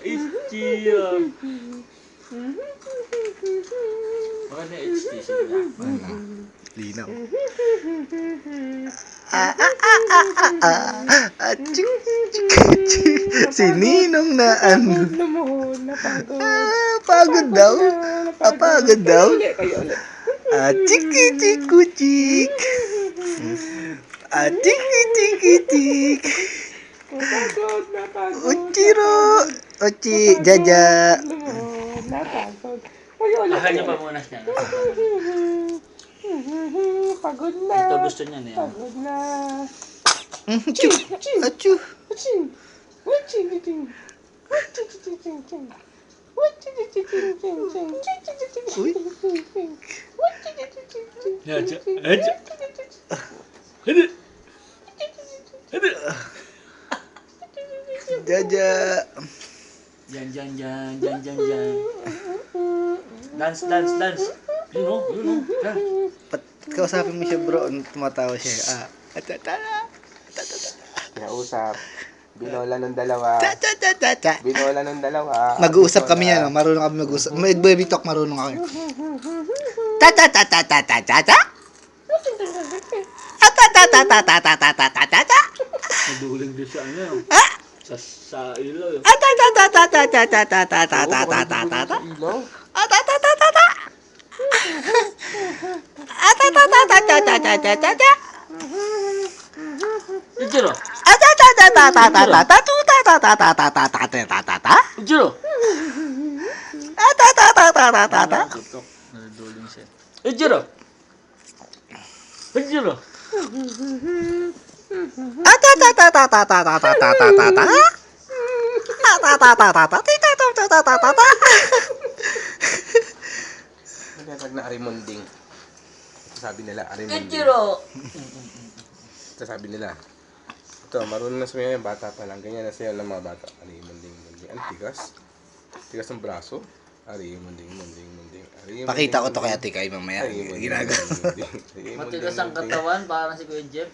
Ichiro. Maganda HD sila. Linaw. Si Ninong na ano. Pagod daw. Pagod daw. Chiki-chikuchik. Chiki-chiki-chik. Uchiro. Uchi, Jaja. Akala niyo pa muna siya. Pagod na. Ito gusto niya niya. Pagod na. Achu. Achu. Uy. Jaja. Jan. Dance. You know. Kausapin mo siya, bro. Tumatawa siya. Kinausap. Binola ng dalawa. Binola ng dalawa. Mag-uusap kami yan. Marunong kami mag-uusap. May baby talk, marunong kami. Naduling din sa ano. Sa ilaw. Ilaw. Ichiro. Tutok. Naduling siya. Ichiro. Nagkatag na arimonding. Sabi nila arimonding. Ichiro. Sabi nila. Ito, marunong na sumayaw yung bata pa lang. Ganyan na sayaw ng mga bata. Arimonding. Ang tigas. Tigas ng braso. Arimonding. Pakita ko to kay Ate Kay mamaya. Ginagawa. Matigas ang katawan, parang si Kuya Jeff.